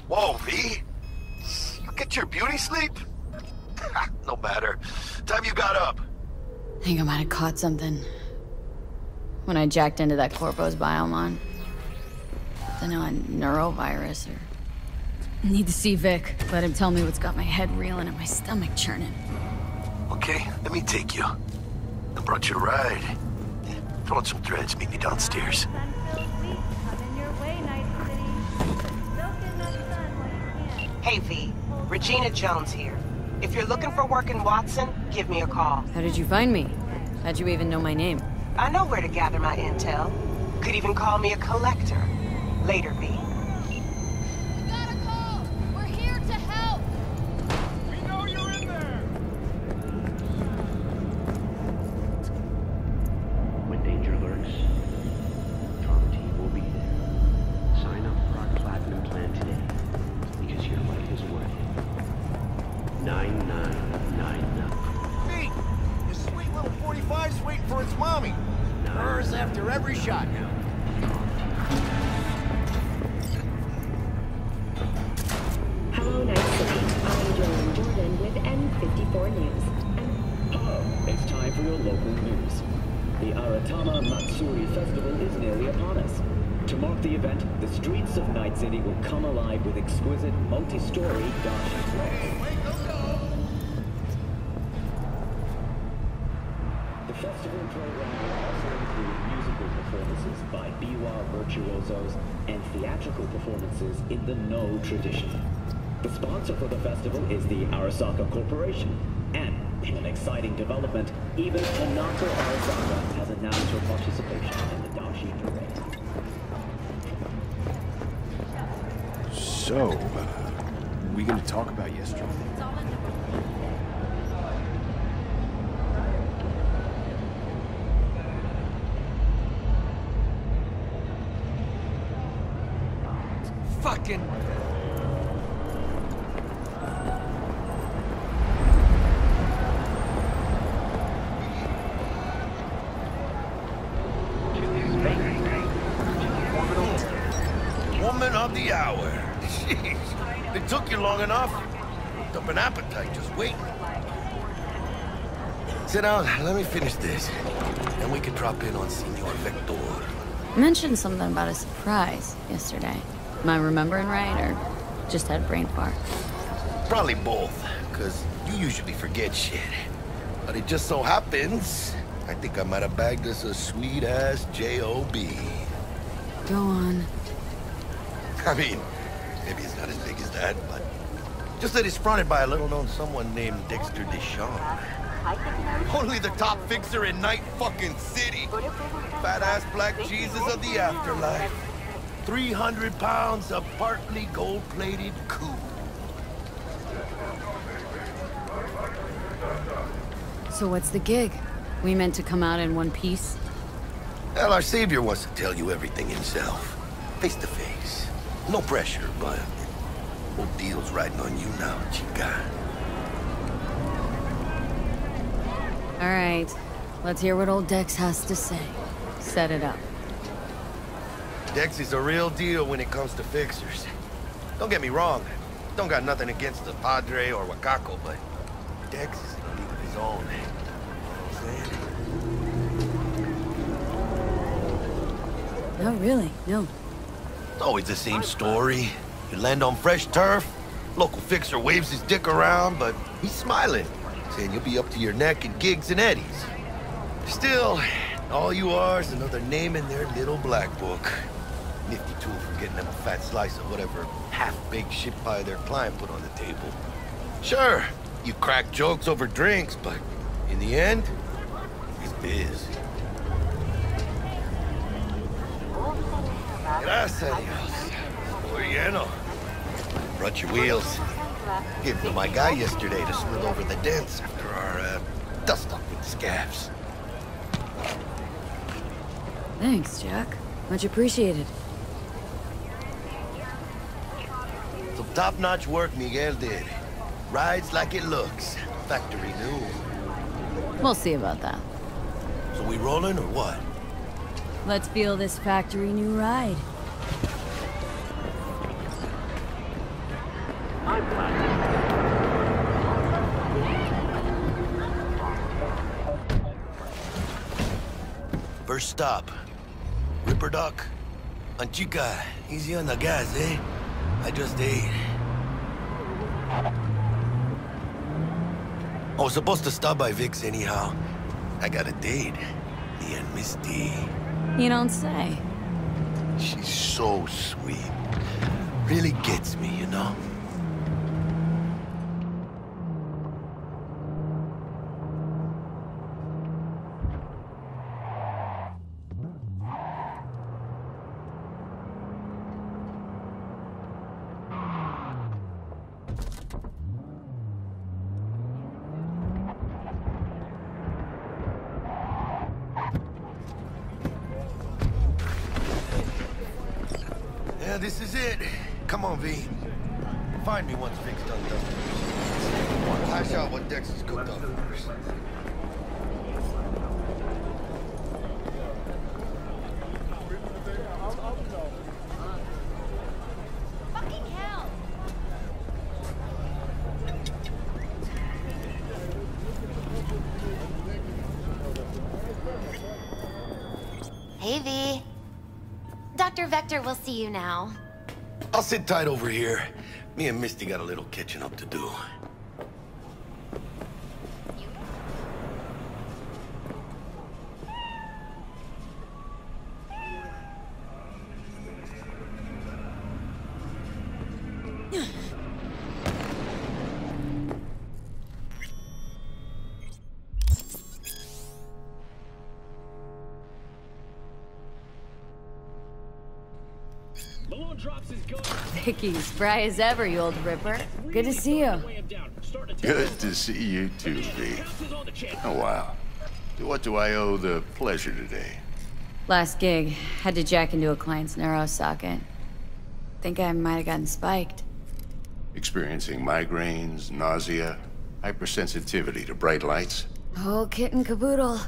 Whoa, V? You get your beauty sleep? No matter. Time you got up. I think I might have caught something when I jacked into that Corpo's biomon. Don't know, a neurovirus or... Need to see Vic. Let him tell me what's got my head reeling and my stomach churning. Okay, let me take you. I brought you a ride. Throw on some threads, meet me downstairs. Hey V, Regina Jones here. If you're looking for work in Watson, give me a call. How did you find me? How'd you even know my name? I know where to gather my intel. Could even call me a collector. Later, V. We got a call! We're here to help! We know you're in there! When danger lurks, Trauma Team will be there. Sign up for our Platinum plan today, because your life is worth it. 9999. Pete! Your sweet little 45's waiting for its mommy. Hers after every shot now. Hello, Night City. I'm Joan Jordan with N54 News. Hello, it's time for your local news. The Aratama Matsuri Festival is nearly upon us. To mark the event, the streets of Night City will come alive with exquisite, multi-story dashi rides. The festival program will also include musical performances by biwa virtuosos and theatrical performances in the No tradition. The sponsor for the festival is the Arasaka Corporation, and in an exciting development, even Hanako Arasaka has announced her participation in the dashi parade. So, we gonna talk about yesterday? Fucking... Woman of the hour. Jeez. It took you long enough. Built up an appetite just waiting. Sit down, let me finish this. Then we can drop in on Senor Vector. You mentioned something about a surprise yesterday. Am I remembering right, or just had a brain fart? Probably both, because you usually forget shit. But it just so happens, I think I might have bagged us a sweet-ass J.O.B. Go on. I mean, maybe it's not as big as that, but just that it's fronted by a little-known someone named Dexter DESHAWN. Only the top fixer in Night fucking City. Fat-ass black Jesus of the afterlife. 300 pounds of partly gold-plated coup. So what's the gig? We meant to come out in one piece? Well, our savior wants to tell you everything himself. Face to face. No pressure, but whole deal's riding on you now, chica. All right, let's hear what old Dex has to say. Set it up. Dex is a real deal when it comes to fixers. Don't get me wrong, don't got nothing against the Padre or Wakako, but Dex is in a league of his own. Not really, no. It's always the same story. You land on fresh turf, local fixer waves his dick around, but he's smiling, saying you'll be up to your neck in gigs and eddies. Still, all you are is another name in their little black book. Nifty tool for getting them a fat slice of whatever half-baked shit pie their client put on the table. Sure, you crack jokes over drinks, but in the end, it's biz. Gracias, Dios. Muy lleno. Brought your wheels. Gave them to my guy yesterday to smooth over the dents after our dust-up with the scabs. Thanks, Jack. Much appreciated. Some top-notch work Miguel did. Rides like it looks. Factory new. We'll see about that. So we rolling or what? Let's feel this factory new ride. time platinum. First stop. Ripper Duck. Anchica, easy on the gas, eh? I just ate. I was supposed to stop by Vic's anyhow. I got a date. Me and Misty. You don't say. She's so sweet. Really gets me, you know? Yeah, this is it. Come on, V. Find me once Vic's done done. Hash out what Dexter's cooked up first. Fucking hell! Hey, V. Dr. Vector will see you now. I'll sit tight over here. Me and Misty got a little catching up to do. Balloon drops his gun. Vicky, spry as ever, you old ripper. Good to see you. Good to see you too, V. Oh, wow. What do I owe the pleasure today? Last gig, had to jack into a client's neuro socket. Think I might have gotten spiked. Experiencing migraines, nausea, hypersensitivity to bright lights? Oh, kit and caboodle.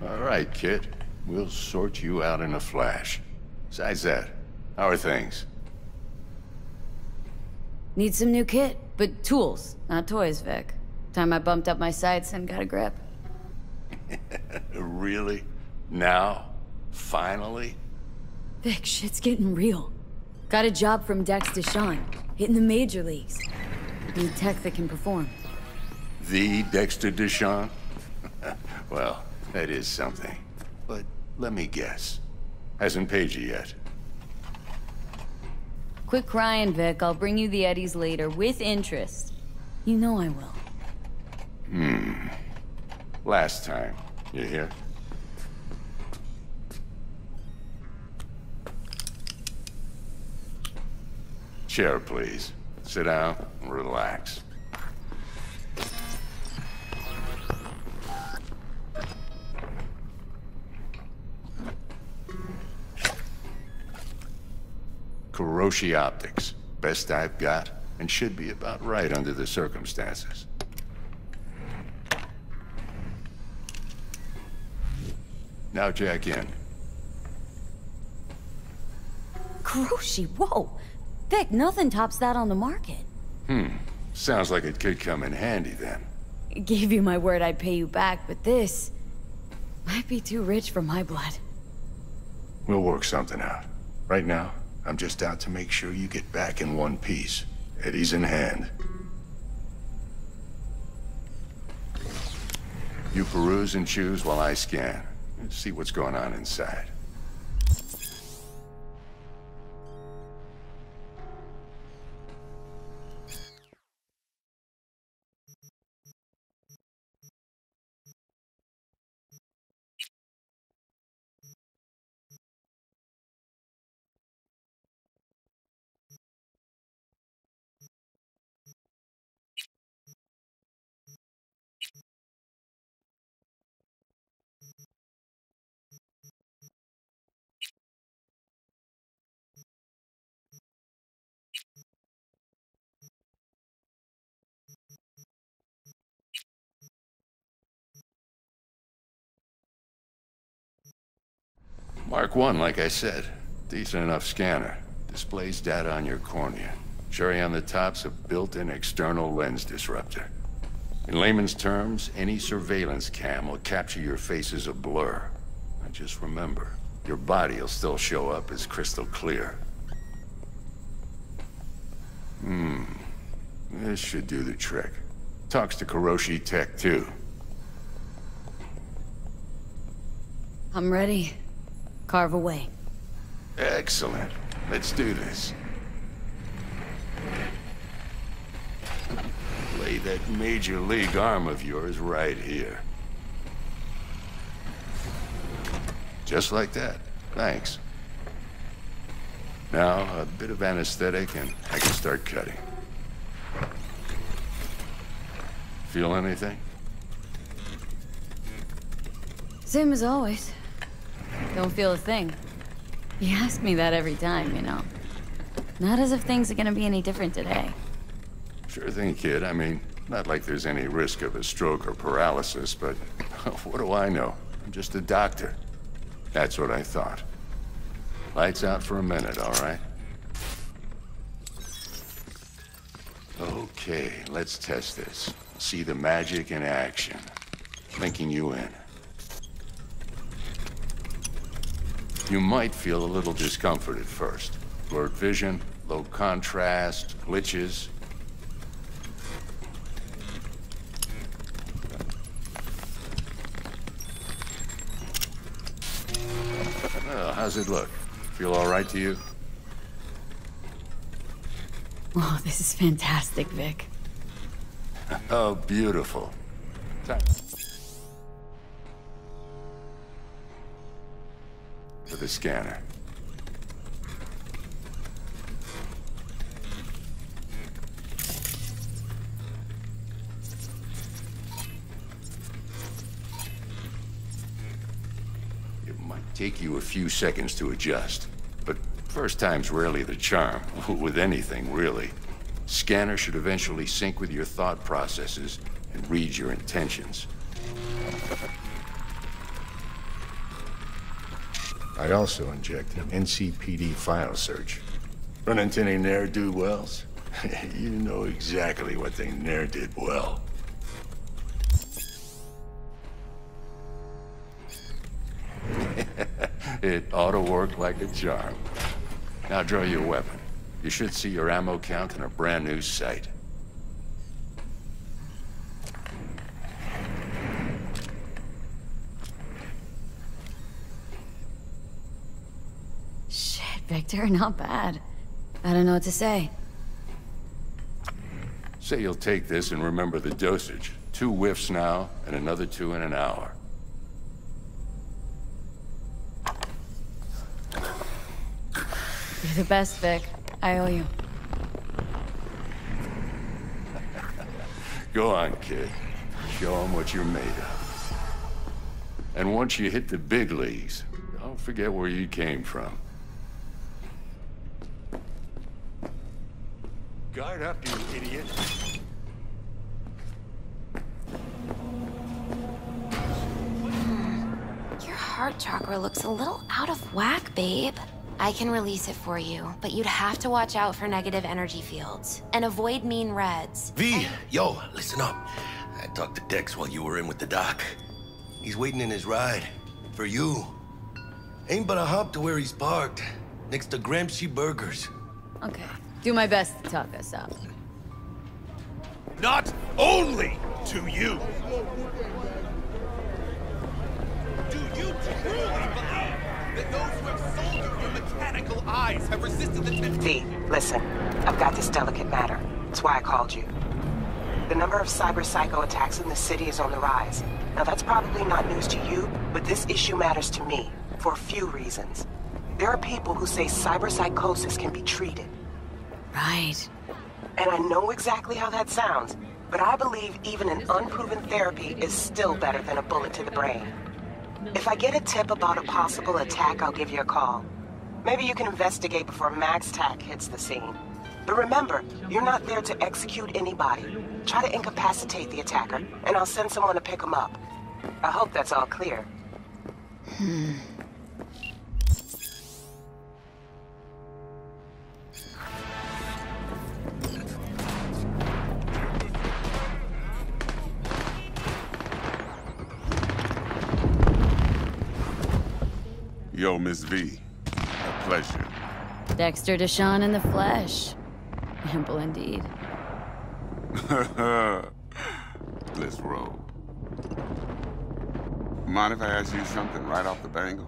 All right, kid. We'll sort you out in a flash. Besides that, how are things? Need some new kit, but tools, not toys, Vic. Time I bumped up my sights and got a grip. Really? Now? Finally? Vic, shit's getting real. Got a job from DEXTER, hitting the major leagues. Need tech that can perform. The Dexter DESHAWN? Well, that is something. But let me guess. Hasn't paid you yet. Quit crying, Vic. I'll bring you the eddies later, with interest. You know I will. Last time. You hear? Chair, please. Sit down and relax. Kuroshi Optics. Best I've got, and should be about right under the circumstances. Now jack in. Kuroshi, whoa! Vic, nothing tops that on the market. Sounds like it could come in handy then. Gave you my word I'd pay you back, but this might be too rich for my blood. We'll work something out. Right now, I'm just out to make sure you get back in one piece. Eddie's in hand. You peruse and choose while I scan. See what's going on inside. Mark 1, like I said. Decent enough scanner. Displays data on your cornea. Cherry on the top's a built-in external lens disruptor. In layman's terms, any surveillance cam will capture your face as a blur. And just remember, your body will still show up as crystal clear. This should do the trick. Talks to Kuroshi Tech, too. I'm ready. Carve away. Excellent. Let's do this. Lay that major league arm of yours right here. Just like that. Thanks. Now, a bit of anesthetic and I can start cutting. Feel anything? Same as always. Don't feel a thing. You ask me that every time, you know. Not as if things are gonna be any different today. Sure thing, kid. I mean, not like there's any risk of a stroke or paralysis, but what do I know? I'm just a doctor. That's what I thought. Lights out for a minute, all right? Okay, let's test this. See the magic in action. Linking you in. You might feel a little discomfort at first. Blurred vision, low contrast, glitches. Well, how's it look? Feel all right to you? Oh, this is fantastic, Vic. Oh, beautiful. For the scanner. It might take you a few seconds to adjust, but first time's rarely the charm, with anything, really. Scanner should eventually sync with your thought processes and read your intentions. I also inject an NCPD file search. Run into any ne'er-do-wells? You know exactly what they ne'er did well. It ought to work like a charm. Now draw your weapon. You should see your ammo count in a brand new sight. Shit, Victor, not bad. I don't know what to say. Say you'll take this and remember the dosage. 2 whiffs now, and another 2 in an hour. You're the best, Vic. I owe you. Go on, kid. Show them what you're made of. And once you hit the big leagues, don't forget where you came from. Guard up, you idiot. Your heart chakra looks a little out of whack, babe. I can release it for you, but you'd have to watch out for negative energy fields and avoid mean reds. V, yo, listen up. I talked to Dex while you were in with the doc. He's waiting in his ride. For you. Ain't but a hop to where he's parked. Next to Gramsci Burgers. Okay. Do my best to talk us up. Not only to you. Do you truly believe that those who have sold you your mechanical eyes have resisted the temptation? V, listen. I've got this delicate matter. That's why I called you. The number of cyber psycho attacks in the city is on the rise. Now that's probably not news to you, but this issue matters to me for a few reasons. There are people who say cyber psychosis can be treated. Right. And I know exactly how that sounds, but I believe even an unproven therapy is still better than a bullet to the brain. If I get a tip about a possible attack, I'll give you a call. Maybe you can investigate before MaxTac hits the scene. But remember, you're not there to execute anybody. Try to incapacitate the attacker, and I'll send someone to pick him up. I hope that's all clear. Yo, Miss V. A pleasure. Dexter DESHAWN in the flesh. Ample indeed. Let's roll. Mind if I ask you something right off the bangle?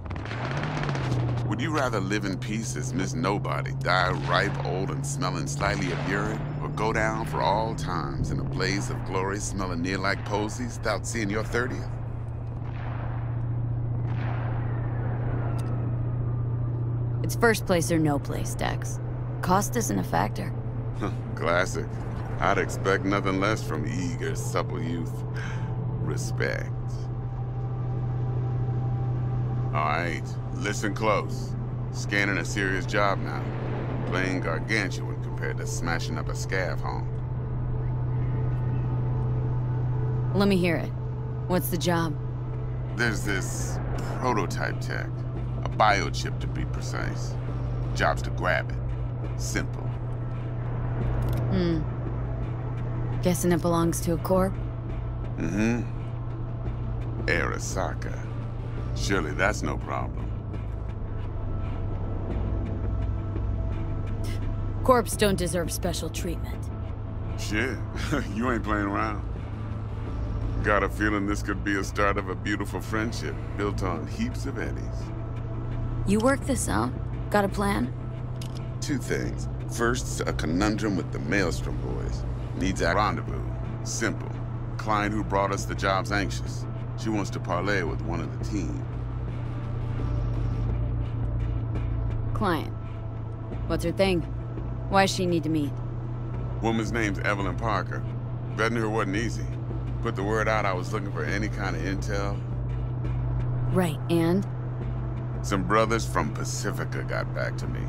Would you rather live in peace as Miss Nobody, die ripe, old, and smelling slightly of urine, or go down for all times in a blaze of glory smelling near like posies without seeing your 30th? It's first place or no place, Dex. Cost isn't a factor. Classic. I'd expect nothing less from eager, supple youth. Respect. All right, listen close. Scanning a serious job now. Playing gargantuan compared to smashing up a scav home. Let me hear it. What's the job? There's this prototype tech. A biochip to be precise. Job's to grab it. Simple. Guessing it belongs to a corp? Mm-hmm. Arasaka. Surely that's no problem. Corps don't deserve special treatment. Shit, you ain't playing around. Got a feeling this could be a start of a beautiful friendship built on heaps of eddies. You work this out? Got a plan? Two things. First, a conundrum with the Maelstrom boys. Needs a rendezvous. Simple. Client who brought us the job's anxious. She wants to parlay with one of the team. Client. What's her thing? Why does she need to meet? Woman's name's Evelyn Parker. Betting her wasn't easy. Put the word out I was looking for any kind of intel. Right, and? Some brothers from Pacifica got back to me.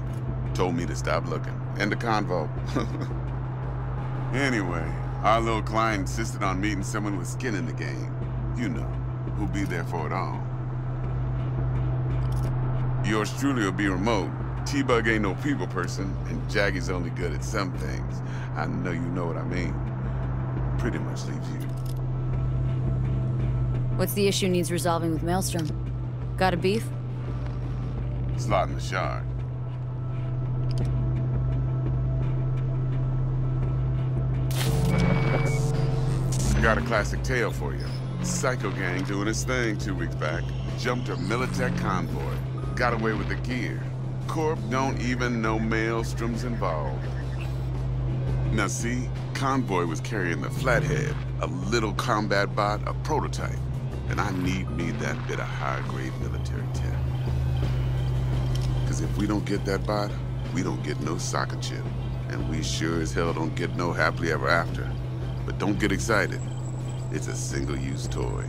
Told me to stop looking. End the convo. Anyway, our little client insisted on meeting someone with skin in the game. You know, who'll be there for it all. Yours truly will be remote. T-Bug ain't no people person, and Jaggy's only good at some things. I know you know what I mean. Pretty much leaves you. What's the issue needs resolving with Maelstrom? Got a beef? Slot in the shard. Got a classic tale for you. Psycho gang doing his thing 2 weeks back. Jumped a Militech convoy. Got away with the gear. Corp don't even know Maelstrom's involved. Now see, convoy was carrying the Flathead, a little combat bot, a prototype. And I need that bit of high-grade military tech. Cause if we don't get that bot, we don't get no soccer chip. And we sure as hell don't get no happily ever after. But don't get excited. It's a single-use toy.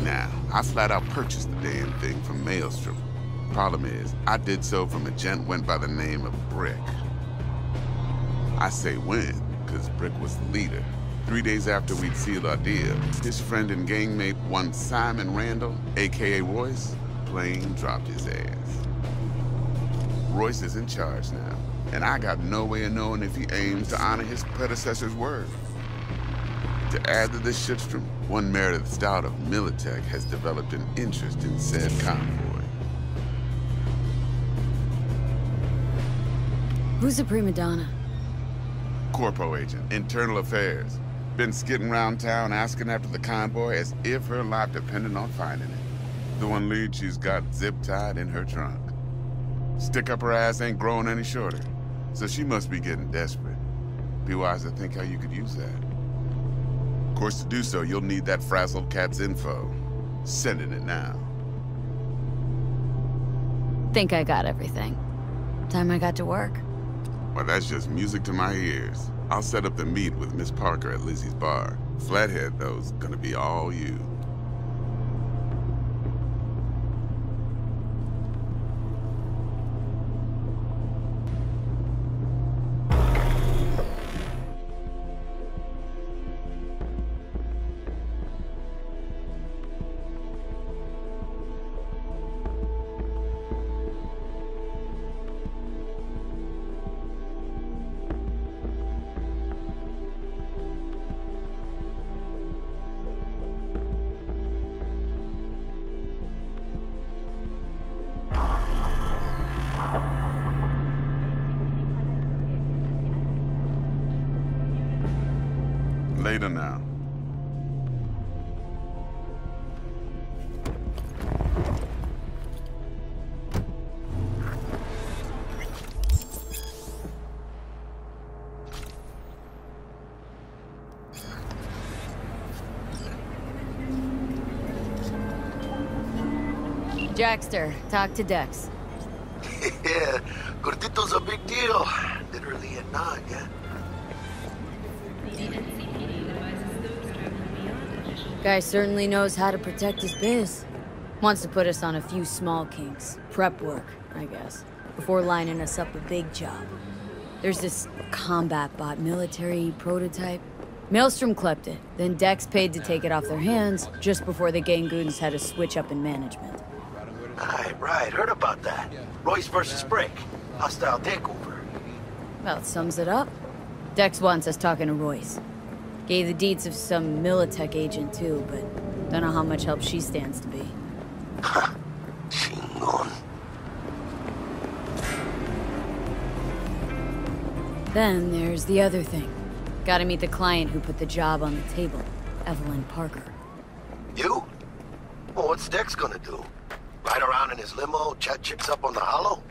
Now, I flat out purchased the damn thing from Maelstrom. Problem is, I did so from a gent went by the name of Brick. I say when, because Brick was the leader. 3 days after we'd sealed our deal, his friend and gangmate, one Simon Randall, a.k.a. Royce, plain dropped his ass. Royce is in charge now, and I got no way of knowing if he aims to honor his predecessor's word. To add to this shitstorm, one Meredith Stout of Militech has developed an interest in said convoy. Who's the prima donna? Corpo agent, internal affairs. Been skidding around town asking after the convoy as if her life depended on finding it. The one lead she's got zip-tied in her trunk. Stick up her ass ain't growing any shorter, so she must be getting desperate. Be wise to think how you could use that. Of course, to do so, you'll need that frazzled cat's info. Sending it now. Think I got everything. Time I got to work. Well, that's just music to my ears. I'll set up the meet with Miss Parker at Lizzie's bar. Flathead, though's gonna be all you. later now. Jackster, talk to Dex. Yeah, Gordito's a big deal. Literally a nod, yeah? Guy certainly knows how to protect his biz. Wants to put us on a few small kinks. Prep work, I guess. Before lining us up a big job. There's this combat bot military prototype. Maelstrom clept it, then Dex paid to take it off their hands just before the Gangoons had a switch up in management. Right, heard about that. Royce versus Brick. Hostile takeover. Well, it sums it up. Dex wants us talking to Royce. Gave the deeds of some Militech agent too, but don't know how much help she stands to be. Chingon. Then there's the other thing. Gotta meet the client who put the job on the table, Evelyn Parker. You? Well, what's Dex gonna do? Ride around in his limo, chat chicks up on the hollow?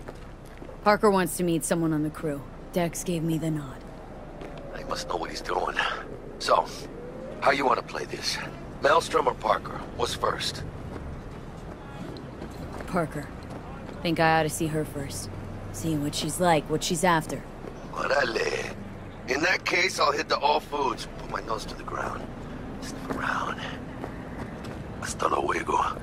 Parker wants to meet someone on the crew. Dex gave me the nod. He must know what he's doing. So, how you want to play this? Maelstrom or Parker? What's first? Parker. Think I ought to see her first. See what she's like, what she's after. Orale. In that case, I'll hit the all foods. Put my nose to the ground. Sniff around. Hasta luego.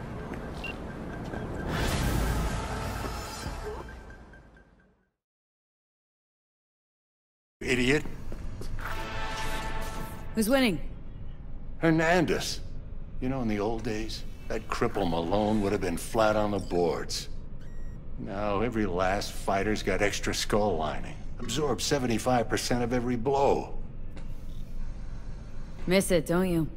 Idiot. Who's winning? Hernandez. You know, in the old days, that cripple Malone would have been flat on the boards. Now, every last fighter's got extra skull lining. Absorbs 75% of every blow. Miss it, don't you?